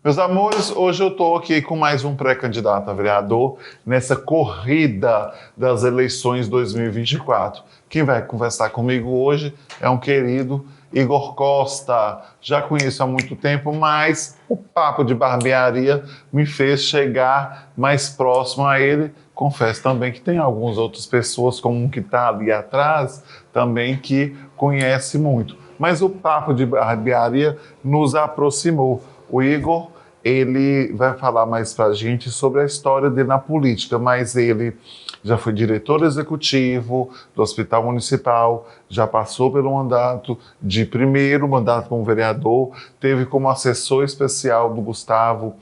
Meus amores, hoje eu estou aqui com mais um pré-candidato a vereador nessa corrida das eleições 2024. Quem vai conversar comigo hoje é um querido Igor Costa. Já conheço há muito tempo, mas o papo de barbearia me fez chegar mais próximo a ele. Confesso também que tem algumas outras pessoas, como um que está ali atrás, também que conhece muito. Mas o papo de barbearia nos aproximou. O Igor, ele vai falar mais para a gente sobre a história dele na política, mas ele já foi diretor executivo do Hospital Municipal, já passou pelo mandato de primeiro mandato como vereador, teve como assessor especial do Gustavo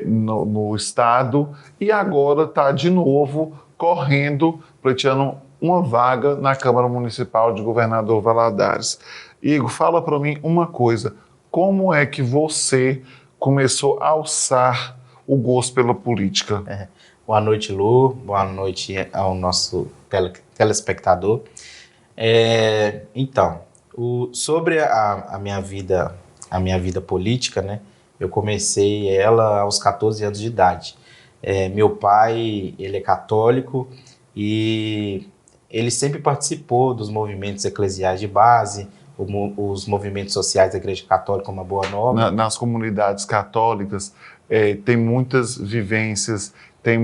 no Estado e agora está de novo correndo, pleiteando uma vaga na Câmara Municipal de Governador Valadares. Igor, fala para mim uma coisa, como é que você começou a alçar o gosto pela política? Boa noite, Lu. Boa noite ao nosso telespectador. Então, sobre a minha vida política, né? Eu comecei ela aos 14 anos de idade. Meu pai, ele é católico e ele sempre participou dos movimentos eclesiais de base, os movimentos sociais da Igreja Católica, como a Boa Nova. Nas comunidades católicas tem muitas vivências, tem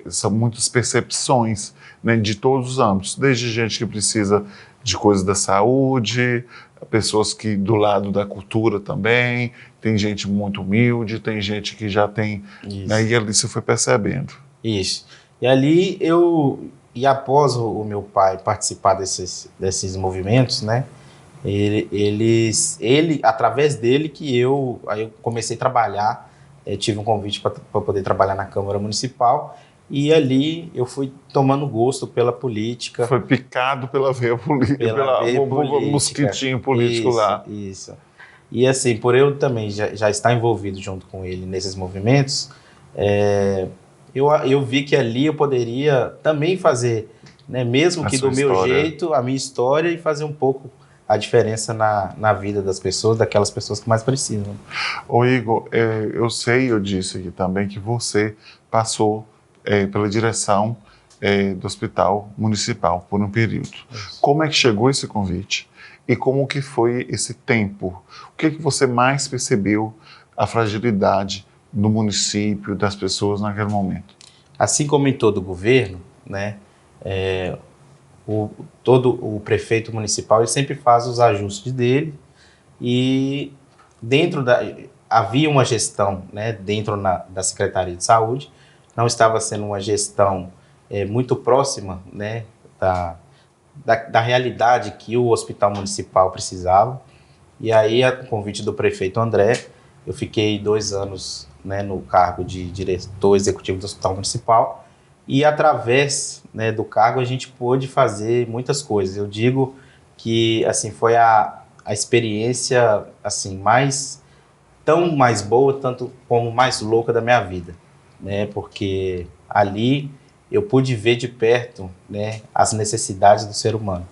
são muitas percepções, né, de todos os âmbitos, desde gente que precisa de coisas da saúde, pessoas que do lado da cultura também, tem gente muito humilde, tem gente que já tem, né, e ali você foi percebendo. Isso. E ali E após o meu pai participar desses movimentos, né, através dele que aí eu comecei a trabalhar, tive um convite para poder trabalhar na Câmara Municipal e ali eu fui tomando gosto pela política. Foi picado pela veia política, pelo mosquitinho político lá. Isso. E assim, por eu também já estar envolvido junto com ele nesses movimentos, eu vi que ali eu poderia também fazer, né, mesmo que do meu jeito, a minha história e fazer um pouco a diferença na vida das pessoas, daquelas pessoas que mais precisam. Ô Igor, eu disse aqui também que você passou pela direção do Hospital Municipal por um período. Isso. Como é que chegou esse convite? E como que foi esse tempo? O que você mais percebeu a fragilidade no município, das pessoas naquele momento? Assim como em todo governo, né, todo o prefeito municipal ele sempre faz os ajustes dele e havia uma gestão, né, dentro da Secretaria de Saúde, não estava sendo uma gestão muito próxima, né, da realidade que o Hospital Municipal precisava. E aí, a convite do prefeito André, eu fiquei 2 anos, né, no cargo de diretor executivo do Hospital Municipal e através, né, do cargo a gente pôde fazer muitas coisas. Eu digo que assim foi a experiência assim mais boa, tanto como mais louca da minha vida, né, porque ali eu pude ver de perto, né, as necessidades do ser humano,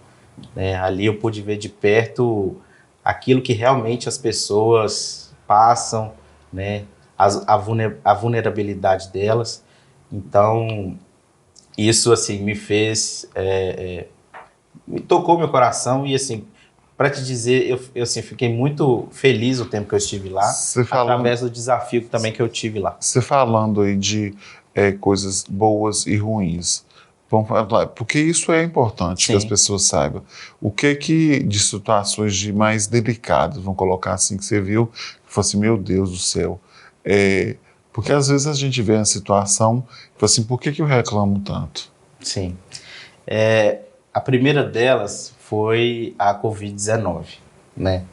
né, ali eu pude ver de perto aquilo que realmente as pessoas passam, né, a vulnerabilidade delas. Então, isso assim me fez, me tocou meu coração e assim, para te dizer, eu assim, fiquei muito feliz o tempo que eu estive lá, através do desafio também que eu tive lá. Você falando aí de coisas boas e ruins, vamos falar, porque isso é importante. Sim. Que as pessoas saibam. O que de situações de mais delicadas, vamos colocar assim, que você viu, que foi assim, meu Deus do céu, porque às vezes a gente vê a situação e fala assim, por que eu reclamo tanto? Sim. A primeira delas foi a Covid-19, né?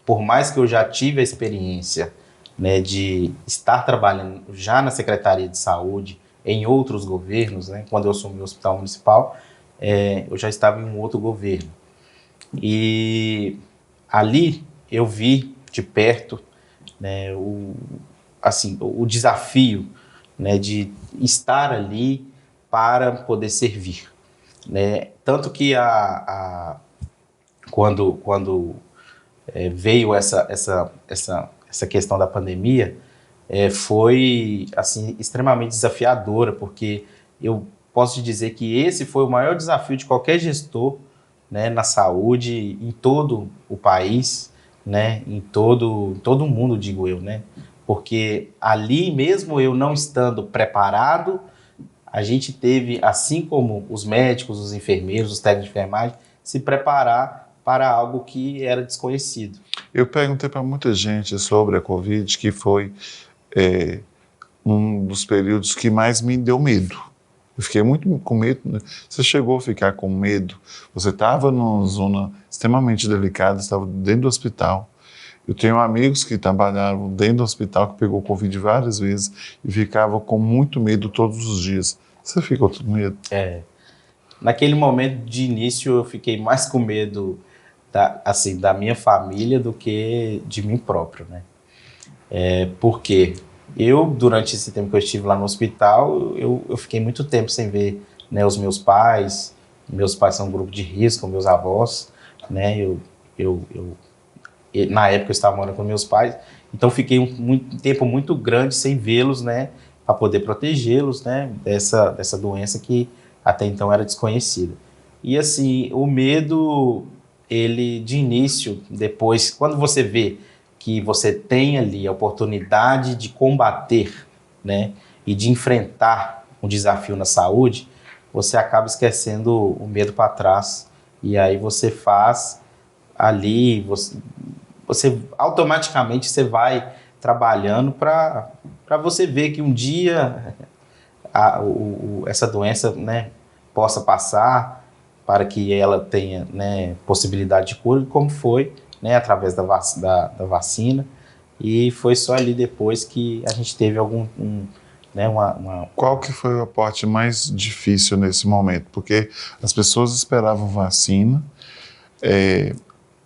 Por mais que eu já tive a experiência, né, de estar trabalhando já na Secretaria de Saúde, em outros governos, né, quando eu assumi o Hospital Municipal, eu já estava em um outro governo. E ali eu vi de perto, né, o desafio, né, de estar ali para poder servir, né? Tanto que quando veio essa questão da pandemia, foi assim extremamente desafiadora, porque eu posso te dizer que esse foi o maior desafio de qualquer gestor, né, na saúde em todo o país, né, em todo o mundo, digo eu, né? Porque ali, mesmo eu não estando preparado, a gente teve, assim como os médicos, os enfermeiros, os técnicos de enfermagem, se preparar para algo que era desconhecido. Eu perguntei para muita gente sobre a Covid, que foi um dos períodos que mais me deu medo. Eu fiquei muito com medo. Né? Você chegou a ficar com medo? Você estava numa zona extremamente delicada, estava dentro do hospital. Eu tenho amigos que trabalharam dentro do hospital, que pegou Covid várias vezes e ficavam com muito medo todos os dias. Você ficou com medo? Naquele momento de início, eu fiquei mais com medo da minha família do que de mim próprio, né? Porque durante esse tempo que eu estive lá no hospital, eu fiquei muito tempo sem ver, né, os meus pais. Meus pais são um grupo de risco, meus avós, né? Na época eu estava morando com meus pais, então fiquei um tempo muito grande sem vê-los, né, para poder protegê-los, né, dessa doença que até então era desconhecida. E assim, o medo, ele de início, depois, quando você vê que você tem ali a oportunidade de combater, né, e de enfrentar um desafio na saúde, você acaba esquecendo o medo para trás, e aí você faz ali, você automaticamente você vai trabalhando para você ver que um dia essa doença, né, possa passar, para que ela tenha, né, possibilidade de cura, como foi, né, através da vacina. E foi só ali depois que a gente teve né, Qual que foi a parte mais difícil nesse momento? Porque as pessoas esperavam vacina.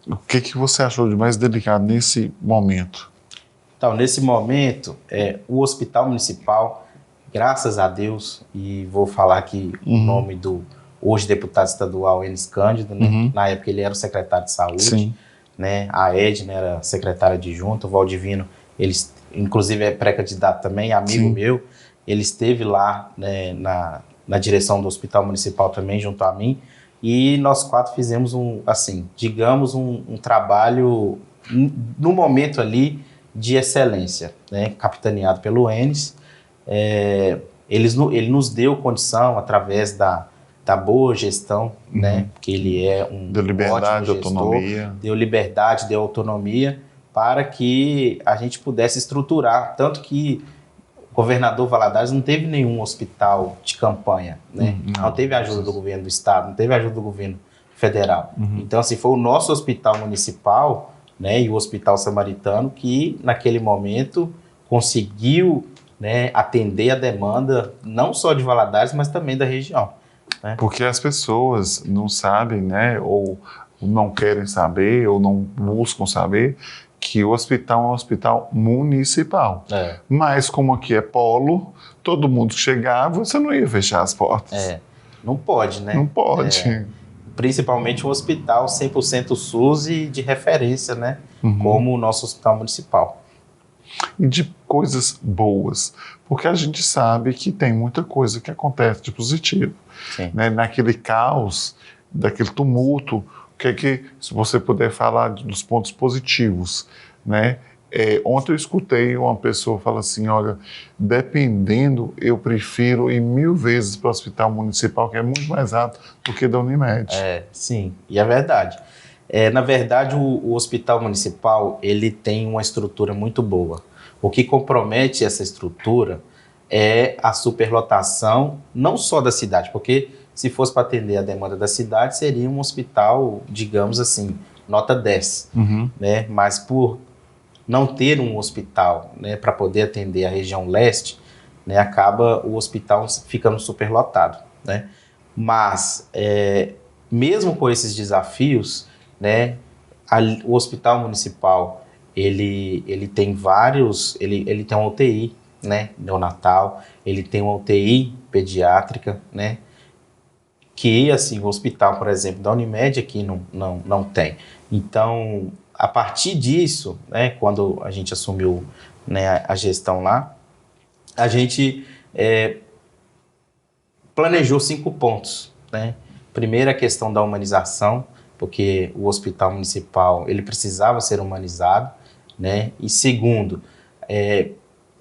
O que você achou de mais delicado nesse momento? Então, nesse momento, o Hospital Municipal, graças a Deus, e vou falar aqui o nome do hoje deputado estadual Enes Cândido, né? Na época ele era o secretário de saúde. Sim. Né? A Edna era secretária adjunta, o Valdivino, ele inclusive é pré-candidato também, amigo Sim. meu, ele esteve lá, né, na direção do Hospital Municipal também, junto a mim, e nós quatro fizemos um trabalho no momento ali de excelência, né, capitaneado pelo Enes. Ele nos deu condição, através da boa gestão, né, porque ele é deu liberdade, ótimo gestor, autonomia. Deu liberdade, deu autonomia, para que a gente pudesse estruturar, tanto que o governador Valadares não teve nenhum hospital de campanha, né? Não teve ajuda do governo do estado, não teve ajuda do governo federal. Então, assim, foi o nosso hospital municipal, né, e o Hospital Samaritano que, naquele momento, conseguiu, né, atender a demanda, não só de Valadares, mas também da região. Né? Porque as pessoas não sabem, né, ou não querem saber, ou não buscam saber, que o hospital é um hospital municipal. Mas como aqui é polo, todo mundo chegava, você não ia fechar as portas. Não pode, né? Não pode. Principalmente um hospital 100% SUS e de referência, né? Como o nosso hospital municipal. E de coisas boas, porque a gente sabe que tem muita coisa que acontece de positivo. Né? Naquele caos, daquele tumulto, se você puder falar dos pontos positivos, né? Ontem eu escutei uma pessoa falar assim, olha, dependendo, eu prefiro ir 1000 vezes para o hospital municipal, que é muito mais rápido do que da Unimed. Sim, e é verdade. Na verdade, o hospital municipal, ele tem uma estrutura muito boa. O que compromete essa estrutura é a superlotação, não só da cidade, porque se fosse para atender a demanda da cidade, seria um hospital, digamos assim, nota 10. Né? Mas por não ter um hospital, né, para poder atender a região leste, né, acaba o hospital ficando superlotado. Né? Mas, mesmo com esses desafios, né, o hospital municipal, ele tem vários, ele tem uma UTI, né, neonatal, ele tem uma UTI pediátrica, né? Que, assim, o hospital, por exemplo, da Unimed aqui não tem. Então, a partir disso, né, quando a gente assumiu, né, a gestão lá, a gente planejou 5 pontos, né? Primeiro, a questão da humanização, porque o hospital municipal ele precisava ser humanizado, né? E segundo,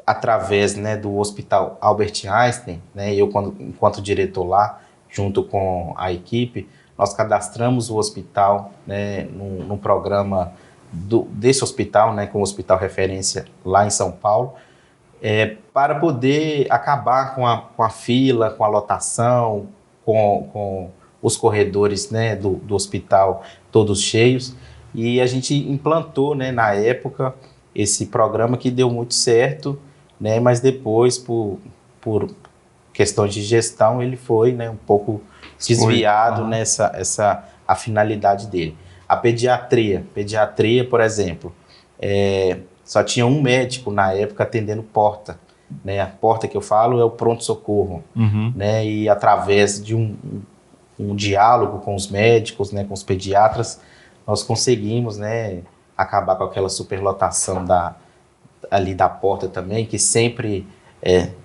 através, né, do Hospital Albert Einstein, né, eu enquanto diretor lá, junto com a equipe, nós cadastramos o hospital, né, num programa desse hospital, né, com o hospital referência lá em São Paulo, para poder acabar com a fila, com a lotação, com os corredores, né, do hospital todos cheios. E a gente implantou, né, na época esse programa que deu muito certo, né, mas depois, por questões de gestão, ele foi, né, um pouco desviado nessa a finalidade dele. A pediatria, por exemplo, só tinha um médico na época atendendo porta, né? A porta que eu falo é o pronto-socorro, né? E através de um diálogo com os médicos, né, com os pediatras, nós conseguimos, né, acabar com aquela superlotação ali da porta também, que sempre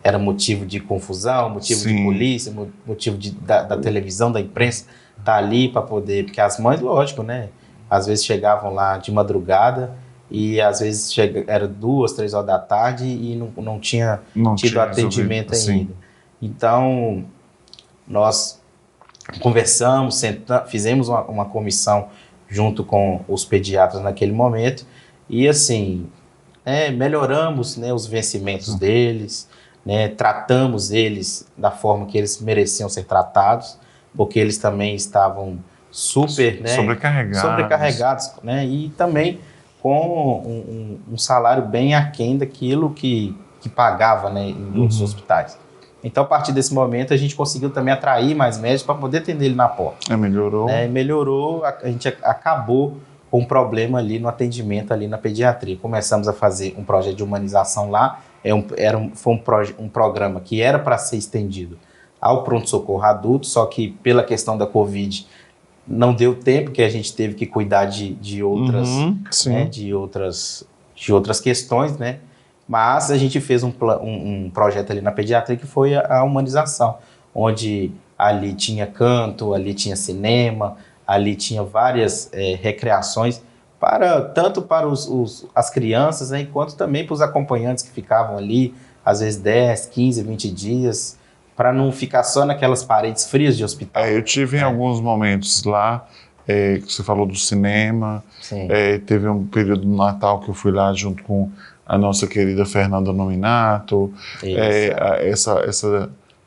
era motivo de confusão, motivo Sim. de polícia, motivo da televisão, da imprensa, tá ali para poder... Porque as mães, lógico, né, às vezes chegavam lá de madrugada e às vezes era 2, 3 horas da tarde e não tinha tido atendimento ainda. Sim. Então, nós conversamos, fizemos uma comissão junto com os pediatras naquele momento e, assim, melhoramos, né, os vencimentos deles, né, tratamos eles da forma que eles mereciam ser tratados, porque eles também estavam super, né, sobrecarregados, né, e também com um salário bem aquém daquilo que pagava, né, em outros hospitais. Então, a partir desse momento, a gente conseguiu também atrair mais médicos para poder atender ele na porta. Melhorou. Melhorou, a gente acabou com um problema ali no atendimento ali na pediatria. Começamos a fazer um projeto de humanização lá, foi um programa que era para ser estendido ao pronto-socorro adulto, só que pela questão da Covid não deu tempo, que a gente teve que cuidar de outras, né, de outras questões, né? Mas a gente fez um projeto ali na pediatria que foi a humanização, onde ali tinha canto, ali tinha cinema, ali tinha várias recreações, tanto para as crianças, né, quanto também para os acompanhantes que ficavam ali, às vezes 10, 15, 20 dias, para não ficar só naquelas paredes frias de hospital. Eu tive em alguns momentos lá, que você falou do cinema, teve um período do Natal que eu fui lá junto com a nossa querida Fernanda Nominato,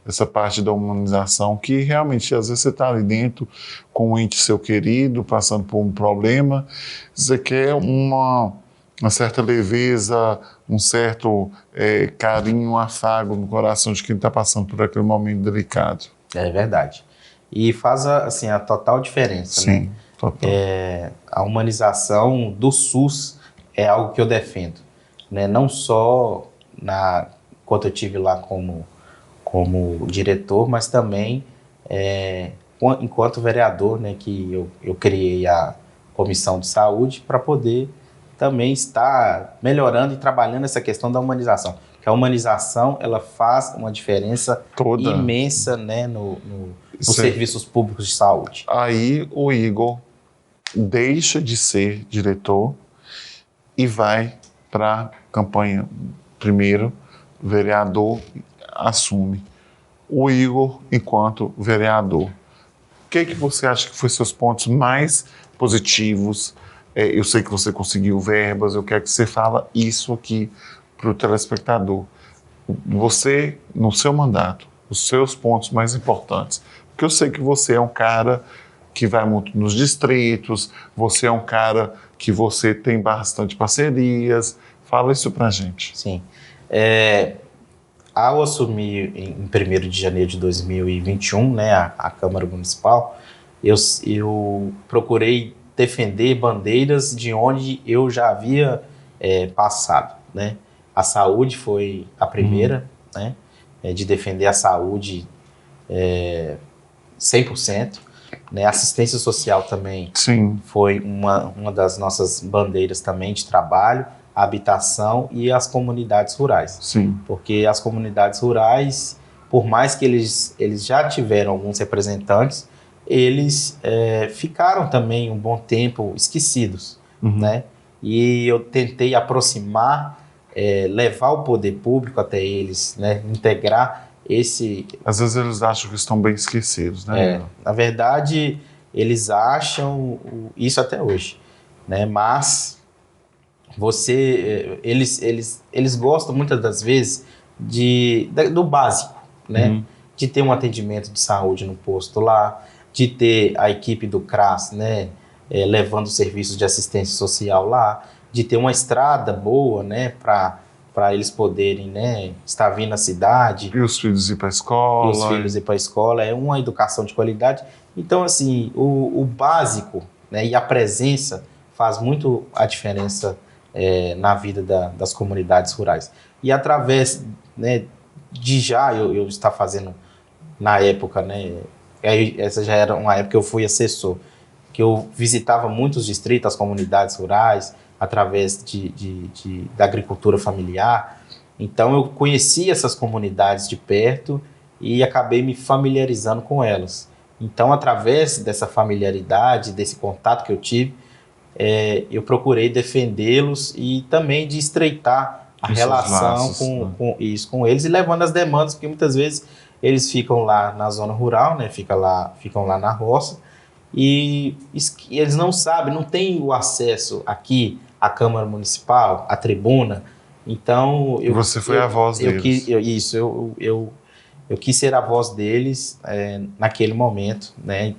essa parte da humanização, que realmente às vezes você está ali dentro com um ente seu querido, passando por um problema, você quer uma certa leveza, um certo carinho, um afago no coração de quem está passando por aquele momento delicado. É verdade. E faz assim, a total diferença. Sim, né? total. A humanização do SUS é algo que eu defendo. Né? Não só quando eu estive lá como diretor, mas também enquanto vereador, né, que eu criei a Comissão de Saúde para poder também estar melhorando e trabalhando essa questão da humanização. Porque a humanização ela faz uma diferença imensa, né, nos serviços públicos de saúde. Aí o Igor deixa de ser diretor e vai para a campanha, primeiro, vereador, assume. O Igor, enquanto vereador, o que você acha que foram seus pontos mais positivos? Eu sei que você conseguiu verbas, eu quero que você fala isso aqui para o telespectador. Você, no seu mandato, os seus pontos mais importantes, porque eu sei que você é um cara que vai muito nos distritos, você é um cara que você tem bastante parcerias. Fala isso pra gente. Sim. Ao assumir em 1º de janeiro de 2021, né, a Câmara Municipal, eu procurei defender bandeiras de onde eu já havia passado, né? A saúde foi a primeira, né? de defender a saúde 100%. Né? Assistência social também Sim. foi uma das nossas bandeiras também de trabalho, a habitação e as comunidades rurais. Sim. Porque as comunidades rurais, por mais que eles já tiveram alguns representantes, eles ficaram também um bom tempo esquecidos, né? E eu tentei aproximar, levar o poder público até eles, né? Integrar esse... Às vezes eles acham que estão bem esquecidos, né? Na verdade, eles acham isso até hoje, né? Mas eles gostam muitas das vezes do básico, né? De ter um atendimento de saúde no posto lá, de ter a equipe do CRAS, né? Levando serviços de assistência social lá, de ter uma estrada boa, né? Para eles poderem, né, estar vindo à cidade. E os filhos ir para a escola. E os filhos ir para a escola, é uma educação de qualidade. Então, assim, o básico, né, e a presença faz muito a diferença na vida das comunidades rurais. E através, né, de eu estar fazendo, na época, né, essa já era uma época que eu fui assessor, que eu visitava muitos distritos, as comunidades rurais, através da agricultura familiar. Então eu conheci essas comunidades de perto e acabei me familiarizando com elas. Então, através dessa familiaridade, desse contato que eu tive, eu procurei defendê-los e também de estreitar a relação com eles e levando as demandas, porque muitas vezes eles ficam lá na zona rural, né? Ficam lá na roça, e eles não sabem, não têm o acesso aqui à Câmara Municipal, à tribuna. Então... Você foi a voz deles. Eu quis ser a voz deles naquele momento, né?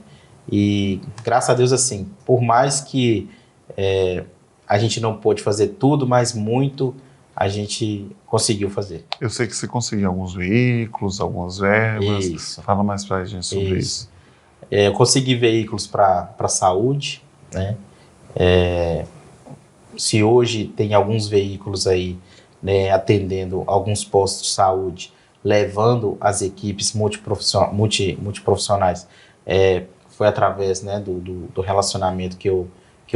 E graças a Deus, assim, por mais que a gente não pôde fazer tudo, mas muito a gente conseguiu fazer. Eu sei que você conseguiu alguns veículos, algumas verbas. Isso. Fala mais pra gente sobre isso. Eu consegui veículos para a saúde, né? Se hoje tem alguns veículos aí, né, atendendo alguns postos de saúde, levando as equipes multiprofissionais, foi através, né, do relacionamento que eu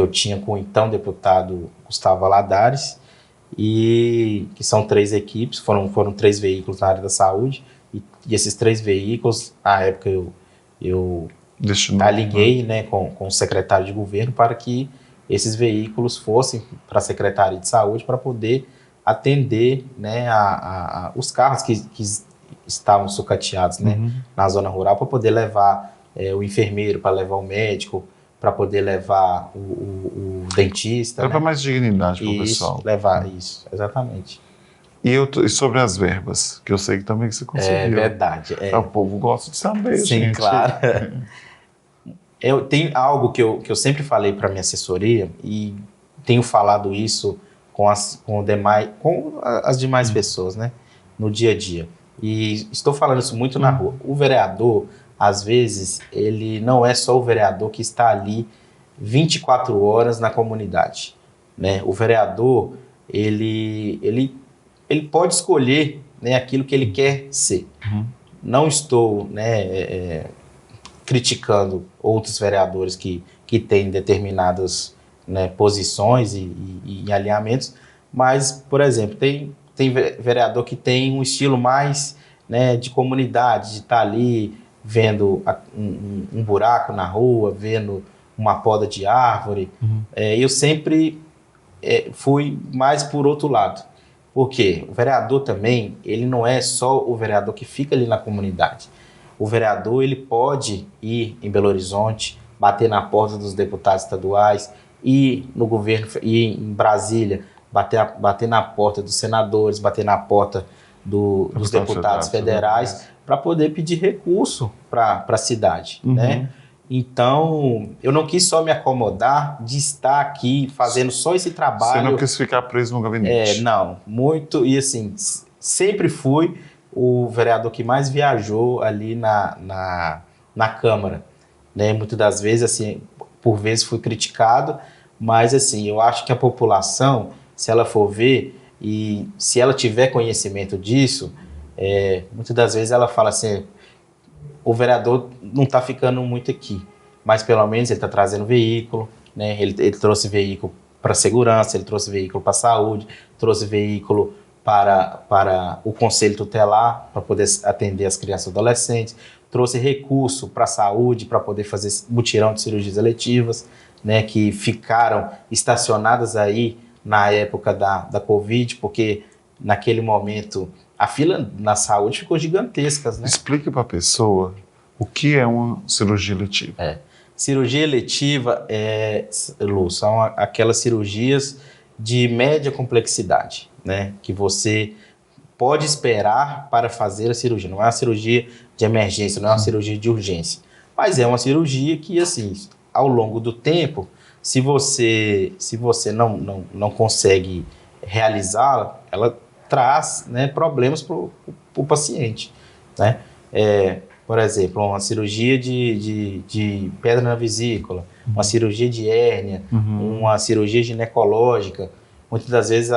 tinha com o então deputado Gustavo Valadares, e que são 3 equipes, foram 3 veículos na área da saúde, e esses 3 veículos, na época eu liguei, né, com o secretário de governo para que esses veículos fossem para a Secretaria de Saúde para poder atender, né, os carros que estavam sucateados, né, na zona rural, para poder levar o enfermeiro, para levar o médico, para poder levar o dentista. Levar, né, mais dignidade para o pessoal. Levar, isso, exatamente. E sobre as verbas, que eu sei que também você conseguiu. É verdade. O povo gosta de saber, sim, gente. Sim, claro. Tem algo que eu sempre falei para minha assessoria, e tenho falado isso com as demais pessoas, né, no dia a dia. E estou falando isso muito na rua. O vereador, às vezes, ele não é só o vereador que está ali 24 horas na comunidade, né? O vereador, ele pode escolher, né, aquilo que ele quer ser. Não estou, né, criticando outros vereadores que têm determinadas, né, posições e alinhamentos, mas, por exemplo, tem vereador que tem um estilo mais, né, de comunidade, de estar ali vendo um buraco na rua, vendo uma poda de árvore. Eu sempre fui mais por outro lado. Porque o vereador também, ele não é só o vereador que fica ali na comunidade. O vereador, ele pode ir em Belo Horizonte, bater na porta dos deputados estaduais, ir no governo, ir em Brasília, bater na porta dos senadores, bater na porta dos deputados federais, para poder pedir recurso para a cidade, né? Então, eu não quis só me acomodar de estar aqui fazendo só esse trabalho. Você não quis ficar preso no gabinete. Não, muito, e assim, sempre fui o vereador que mais viajou ali na Câmara, né? Muitas das vezes, assim, por vezes fui criticado, mas assim, eu acho que a população, se ela for ver e se ela tiver conhecimento disso, Muitas das vezes ela fala assim, o vereador não está ficando muito aqui, mas pelo menos ele está trazendo veículo, né? Ele trouxe veículo para segurança, ele trouxe veículo para saúde, trouxe veículo para o conselho tutelar, para poder atender as crianças e adolescentes, trouxe recurso para a saúde, para poder fazer mutirão de cirurgias eletivas, né, que ficaram estacionadas aí na época da Covid, porque naquele momento a fila na saúde ficou gigantesca, né? Explique para a pessoa o que é uma cirurgia eletiva. Cirurgia eletiva, Lu, são aquelas cirurgias de média complexidade, né? Que você pode esperar para fazer a cirurgia. Não é uma cirurgia de emergência, não é uma cirurgia de urgência. Mas é uma cirurgia que, assim, ao longo do tempo, se você não consegue realizá-la, ela traz, né, problemas para o paciente, né? Por exemplo, uma cirurgia de pedra na vesícula, uma cirurgia de hérnia, uma cirurgia ginecológica. Muitas das vezes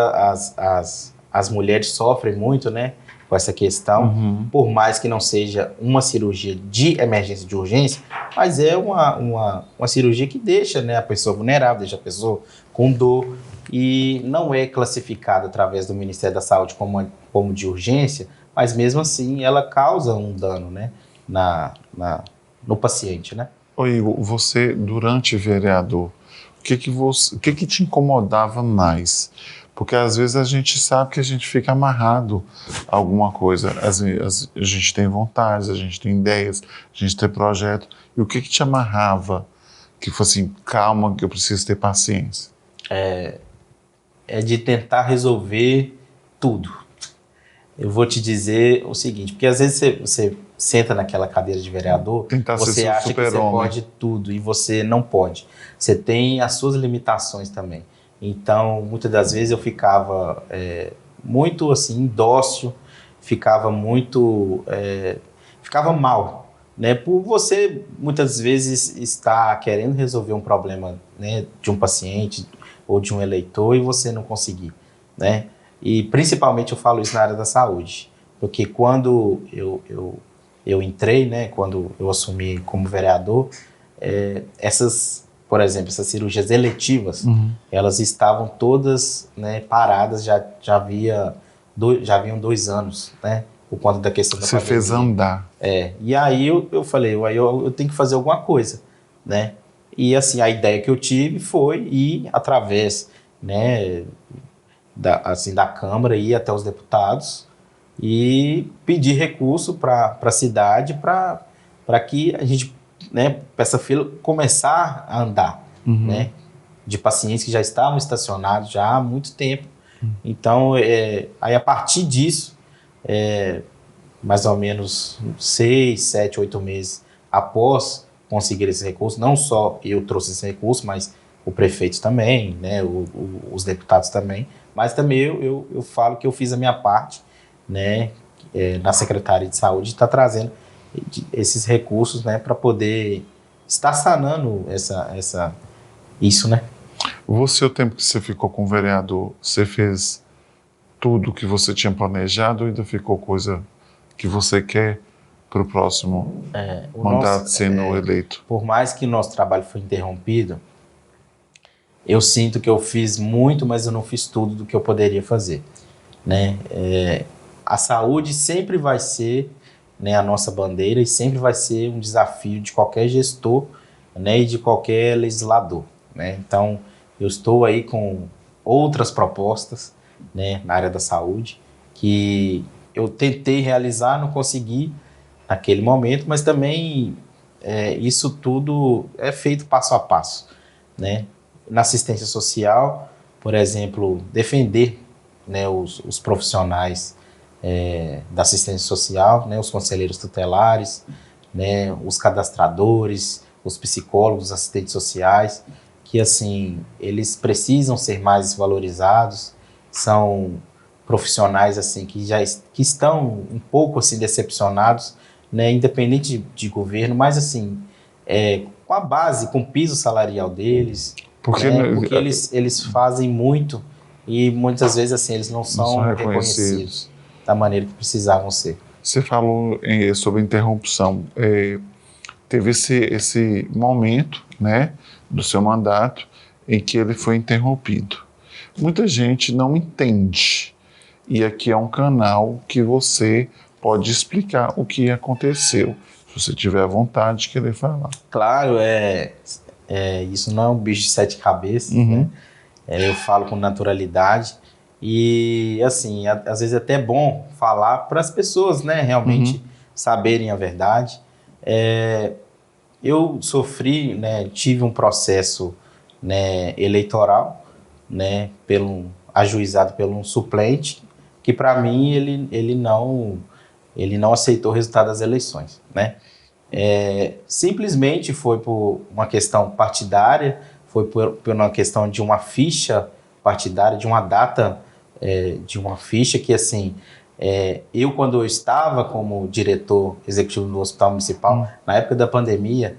as mulheres sofrem muito, né, com essa questão, por mais que não seja uma cirurgia de emergência, de urgência, mas é uma cirurgia que deixa, né, a pessoa vulnerável, deixa a pessoa com dor, e não é classificada através do Ministério da Saúde como de urgência, mas mesmo assim ela causa um dano, né, no paciente, né? Ô Igor, você, durante vereador, o que te incomodava mais? Porque às vezes a gente sabe que a gente fica amarrado a alguma coisa. A gente tem vontades, a gente tem ideias, a gente tem projeto. E o que te amarrava? Que fosse assim, calma, que eu preciso ter paciência. É de tentar resolver tudo. Eu vou te dizer o seguinte, porque às vezes você senta naquela cadeira de vereador, você acha que você pode tudo e você não pode. Você tem as suas limitações também. Então, muitas das vezes eu ficava muito assim, dócil, ficava mal, né? Por você muitas vezes estar querendo resolver um problema, né, de um paciente ou de um eleitor e você não conseguir, né? E principalmente eu falo isso na área da saúde, porque quando eu entrei, né, quando eu assumi como vereador, por exemplo, essas cirurgias eletivas, elas estavam todas, né, paradas, já haviam 2 anos, né, por conta da questão da pandemia. Você fez andar. E aí eu falei, eu tenho que fazer alguma coisa, né, e assim, a ideia que eu tive foi ir através, né, da Câmara, ir até os deputados e pedir recurso para a cidade para que a gente, né, para essa fila começar a andar, né, de pacientes que já estavam estacionados já há muito tempo. Então, aí a partir disso, mais ou menos 6, 7, 8 meses após conseguir esse recurso, não só eu trouxe esse recurso, mas o prefeito também, né, os deputados também, mas também eu falo que eu fiz a minha parte, né, na Secretaria de Saúde, está trazendo esses recursos, né, para poder estar sanando isso, né? Você, o tempo que você ficou com o vereador, você fez tudo que você tinha planejado ou ainda ficou coisa que você quer para o próximo mandato sendo eleito? Por mais que nosso trabalho foi interrompido, eu sinto que eu fiz muito, mas eu não fiz tudo do que eu poderia fazer, né? A saúde sempre vai ser, né, a nossa bandeira e sempre vai ser um desafio de qualquer gestor, né, e de qualquer legislador, né? Então, eu estou aí com outras propostas, né, na área da saúde que eu tentei realizar, não consegui naquele momento, mas também isso tudo é feito passo a passo, né? Na assistência social, por exemplo, defender, né, os profissionais da assistência social, né, os conselheiros tutelares, né, os cadastradores, os psicólogos, os assistentes sociais, que assim, eles precisam ser mais valorizados, são profissionais assim que estão um pouco assim decepcionados, né, independente de governo, mas assim, com a base, com o piso salarial deles, porque eles fazem muito e muitas vezes assim eles não são reconhecidos. da maneira que precisavam ser. Você falou sobre interrupção. Teve esse momento, né, do seu mandato em que ele foi interrompido. Muita gente não entende. E aqui é um canal que você pode explicar o que aconteceu. Se você tiver a vontade de querer falar. Claro, isso não é um bicho de 7 cabeças, né? Eu falo com naturalidade. E, assim, às vezes é até bom falar para as pessoas, né, realmente saberem a verdade. Eu sofri, né, tive um processo, né, eleitoral, né, ajuizado por um suplente, que para mim ele não aceitou o resultado das eleições, né? Simplesmente foi por uma questão partidária, foi por uma questão de uma ficha partidária, de uma data, de uma ficha que, assim, quando eu estava como diretor executivo do Hospital Municipal, na época da pandemia,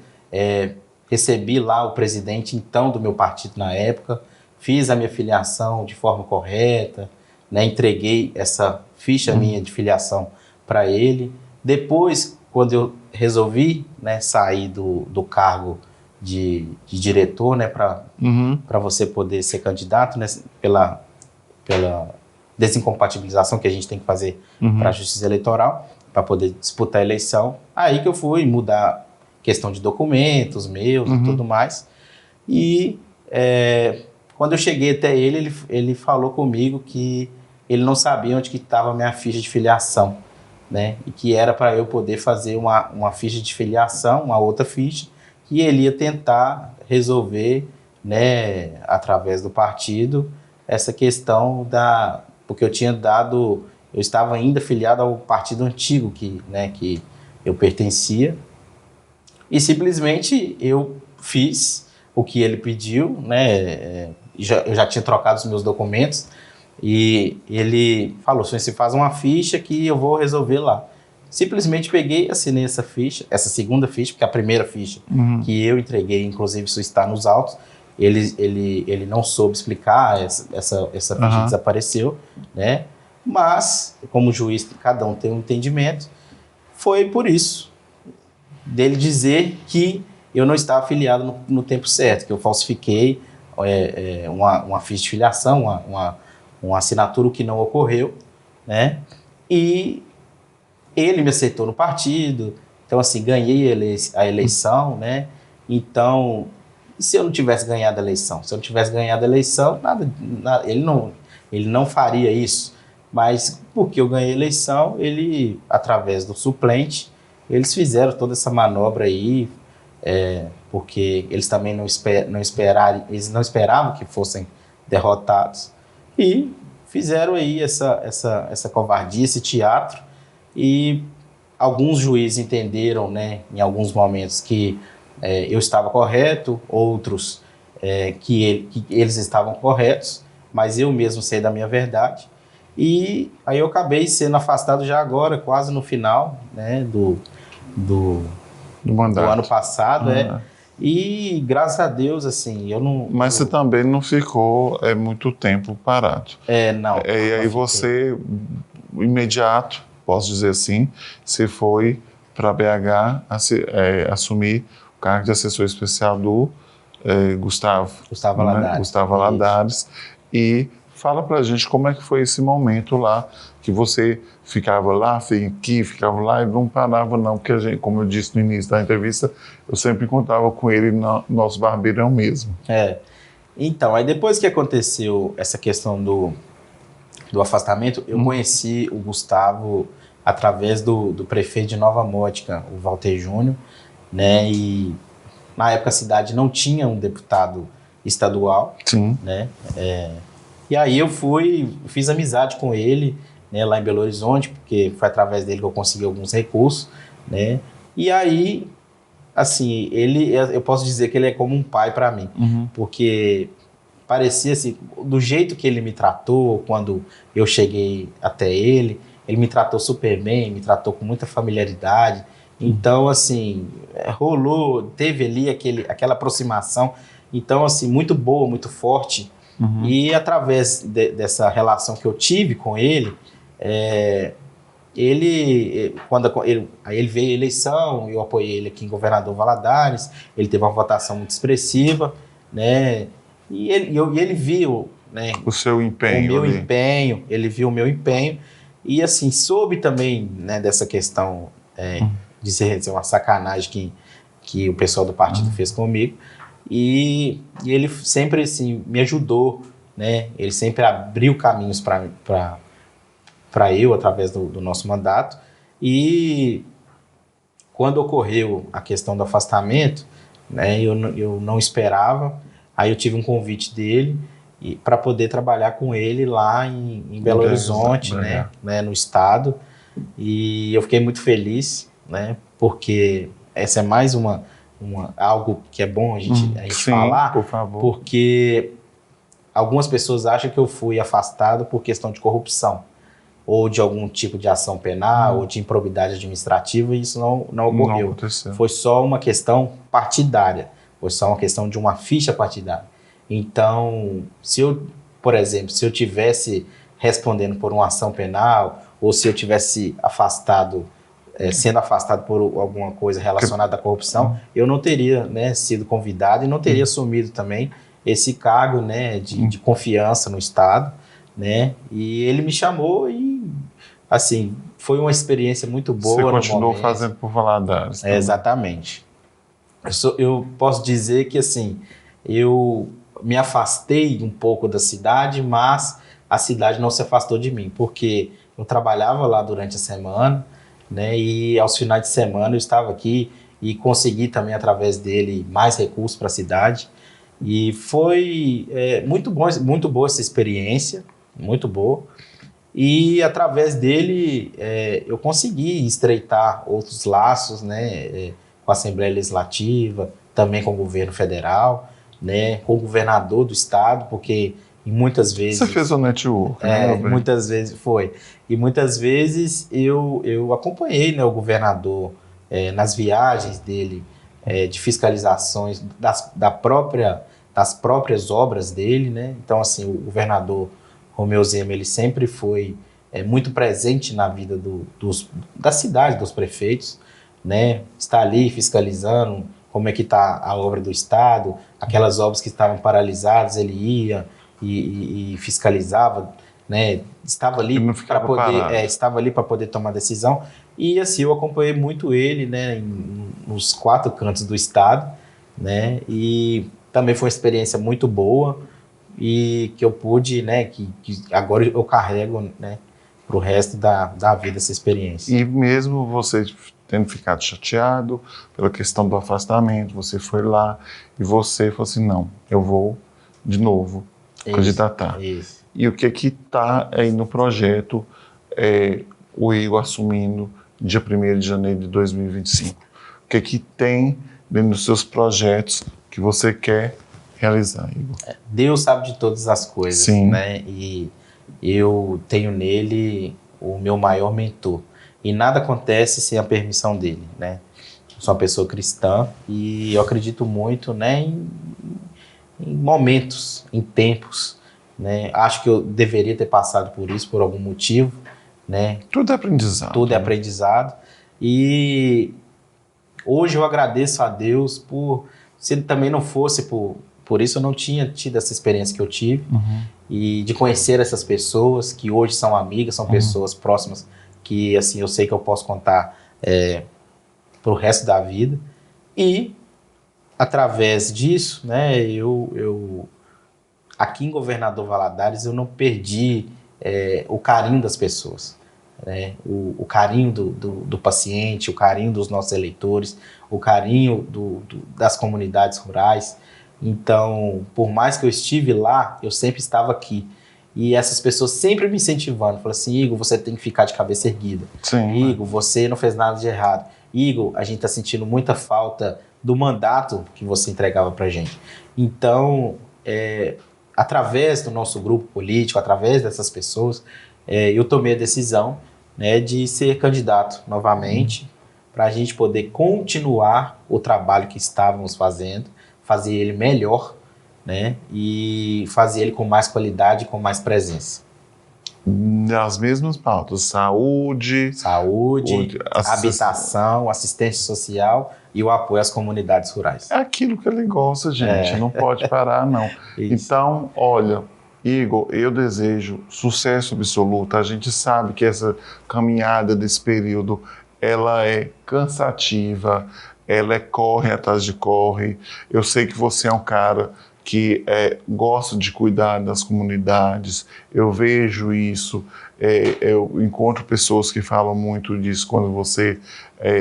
recebi lá o presidente, então, do meu partido na época, fiz a minha filiação de forma correta, né, entreguei essa ficha minha de filiação para ele. Depois, quando eu resolvi, né, sair do cargo de diretor, né, para você poder ser candidato, né, pela desincompatibilização que a gente tem que fazer para a justiça eleitoral, para poder disputar a eleição, aí que eu fui mudar questão de documentos meus e tudo mais. E quando eu cheguei até ele falou comigo que ele não sabia onde que estava a minha ficha de filiação, né? E que era para eu poder fazer uma ficha de filiação, uma outra ficha, e ele ia tentar resolver, né, através do partido, essa questão porque eu estava ainda filiado ao partido antigo que eu pertencia, e simplesmente eu fiz o que ele pediu, né? Eu já tinha trocado os meus documentos, e ele falou, você faz uma ficha que eu vou resolver lá. Simplesmente peguei, assinei essa ficha, essa segunda ficha, porque a primeira ficha que eu entreguei, inclusive isso está nos autos, ele não soube explicar, essa ficha desapareceu, né? Mas, como juiz, cada um tem um entendimento, foi por isso, dele dizer que eu não estava afiliado no tempo certo, que eu falsifiquei uma ficha de filiação, uma assinatura que não ocorreu, né? E ele me aceitou no partido, então, assim, ganhei a eleição, né? Então, se eu não tivesse ganhado a eleição? Se eu não tivesse ganhado a eleição, nada, ele não faria isso. Mas, porque eu ganhei a eleição, através do suplente, eles fizeram toda essa manobra aí, porque eles também não esperavam que fossem derrotados, e fizeram aí essa covardia, esse teatro, e alguns juízes entenderam, né, em alguns momentos que eu estava correto, outros que eles estavam corretos, mas eu mesmo sei da minha verdade, e aí eu acabei sendo afastado já agora, quase no final, né, do ano passado, e graças a Deus, assim, eu não... Mas você também não ficou muito tempo parado. Não. E aí você, imediato, posso dizer assim, você foi para BH assumir o cargo de assessor especial do Gustavo Valadares. Gustavo Valadares. E fala pra gente como é que foi esse momento lá, que você ficava lá, ficava lá e não parava não, porque a gente, como eu disse no início da entrevista, eu sempre encontrava com ele no nosso barbeirão mesmo. Então, aí depois que aconteceu essa questão do afastamento, eu conheci o Gustavo através do prefeito de Nova Mótica, o Walter Júnior, né, e na época a cidade não tinha um deputado estadual, né, e aí eu fiz amizade com ele, né, lá em Belo Horizonte, porque foi através dele que eu consegui alguns recursos, né, e aí, assim, eu posso dizer que ele é como um pai para mim, porque parecia assim, do jeito que ele me tratou quando eu cheguei até ele me tratou super bem, me tratou com muita familiaridade, então, assim, teve ali aquela aproximação, então, assim, muito boa, muito forte, e através dessa relação que eu tive com ele, Aí ele veio a eleição, eu apoiei ele aqui em Governador Valadares, ele teve uma votação muito expressiva, né? E ele viu, né, O seu empenho. o meu ali. empenho, ele viu o meu empenho e assim, soube também, né, dessa questão de ser uma sacanagem que o pessoal do partido fez comigo e ele sempre assim, me ajudou, né? Ele sempre abriu caminhos para eu, através do nosso mandato. E quando ocorreu a questão do afastamento, né, eu não esperava, aí eu tive um convite dele para poder trabalhar com ele lá em Belo Horizonte, né, no estado, e eu fiquei muito feliz, né, porque essa é mais algo que é bom a gente Sim, falar, por favor. porque algumas pessoas acham que eu fui afastado por questão de corrupção, ou de algum tipo de ação penal, ou de improbidade administrativa, e isso não ocorreu. Não aconteceu. Foi só uma questão partidária, foi só uma questão de uma ficha partidária. Então, por exemplo, se eu tivesse respondendo por uma ação penal, ou se eu tivesse sendo afastado por alguma coisa relacionada à corrupção, eu não teria, né, sido convidado e não teria assumido também esse cargo, né, de confiança no Estado, né? E ele me chamou e, assim, foi uma experiência muito boa. Você continuou fazendo por Valadares. Exatamente. Eu posso dizer que, assim, eu me afastei um pouco da cidade, mas a cidade não se afastou de mim, porque eu trabalhava lá durante a semana, né? E aos finais de semana eu estava aqui e consegui também, através dele, mais recursos para a cidade. E foi muito boa essa experiência, muito boa. E através dele eu consegui estreitar outros laços, né, com a Assembleia Legislativa, também com o governo federal, né, com o governador do estado, porque muitas vezes... Você fez o network, né? Muitas vezes foi. E muitas vezes eu acompanhei, né, o governador nas viagens dele, de fiscalizações das próprias obras dele, né? Então, assim, o governador Romeu Zema, ele sempre foi muito presente na vida da cidade, dos prefeitos, né? Está ali fiscalizando como é que está a obra do Estado, aquelas obras que estavam paralisadas, ele ia e fiscalizava, né? Estava ali para poder tomar decisão. E assim, eu acompanhei muito ele, né, nos 4 cantos do estado, né? E também foi uma experiência muito boa e que eu pude, né, que agora eu carrego, né, para o resto da vida essa experiência. E mesmo você tendo ficado chateado pela questão do afastamento, você foi lá e você falou assim, não, eu vou de novo candidatar. Isso. E o que está aí no projeto, o Igor assumindo dia 1º de janeiro de 2025? O que tem dentro dos seus projetos que você quer realizar, Igor? Deus sabe de todas as coisas, Sim. Né? E eu tenho nele o meu maior mentor. E nada acontece sem a permissão dele, né? Eu sou uma pessoa cristã e eu acredito muito, né, em momentos, em tempos, né? Acho que eu deveria ter passado por isso por algum motivo, né? Tudo é aprendizado. Tudo é aprendizado. E hoje eu agradeço a Deus se ele também não fosse por isso, eu não tinha tido essa experiência que eu tive. E de conhecer essas pessoas que hoje são amigas, são pessoas próximas que, assim, eu sei que eu posso contar pro resto da vida. E através disso, né, eu aqui em Governador Valadares eu não perdi o carinho das pessoas, né, o carinho do paciente, o carinho dos nossos eleitores, o carinho das comunidades rurais. Então, por mais que eu estive lá, eu sempre estava aqui. E essas pessoas sempre me incentivando, falando assim, Igor, você tem que ficar de cabeça erguida. Sim. Igor, você não fez nada de errado. Igor, a gente está sentindo muita falta do mandato que você entregava para a gente. Então, através do nosso grupo político, através dessas pessoas, eu tomei a decisão, né, de ser candidato novamente, para a gente poder continuar o trabalho que estávamos fazendo, fazer ele melhor, né, e fazer ele com mais qualidade, com mais presença. As mesmas pautas, saúde, habitação, assistência social e o apoio às comunidades rurais. É aquilo que ele gosta, gente, não pode parar, não. Isso. Então, olha, Igor, eu desejo sucesso absoluto. A gente sabe que essa caminhada desse período, ela é cansativa, ela é corre atrás de corre. Eu sei que você é um cara que gosta de cuidar das comunidades, eu vejo isso, eu encontro pessoas que falam muito disso quando você,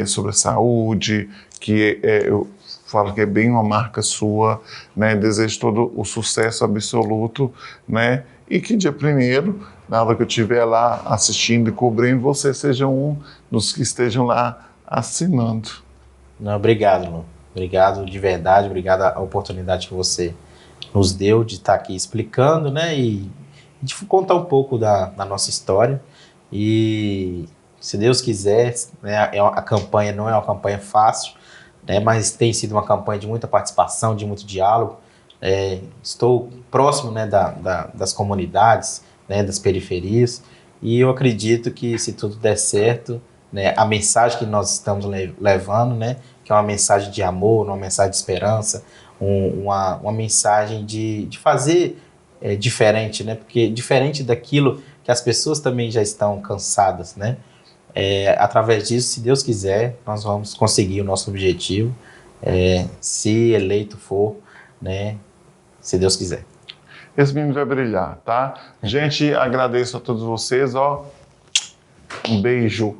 sobre a saúde, que eu falo que é bem uma marca sua, né? Desejo todo o sucesso absoluto, né? E que dia 1º, na hora que eu estiver lá assistindo e cobrindo, você seja um dos que estejam lá assinando. Não, obrigado, Lu. Obrigado de verdade, obrigado a oportunidade que você nos deu de estar aqui explicando, né, e de contar um pouco da nossa história. E se Deus quiser, né, a campanha não é uma campanha fácil, né, mas tem sido uma campanha de muita participação, de muito diálogo. Estou próximo, né, das comunidades, né, das periferias, e eu acredito que se tudo der certo, né, a mensagem que nós estamos levando, né, que é uma mensagem de amor, uma mensagem de esperança, uma mensagem de fazer diferente, né? Porque diferente daquilo que as pessoas também já estão cansadas, né? Através disso, se Deus quiser, nós vamos conseguir o nosso objetivo, se eleito for, né? Se Deus quiser. Esse menino vai brilhar, tá? Gente, agradeço a todos vocês, ó. Um beijo.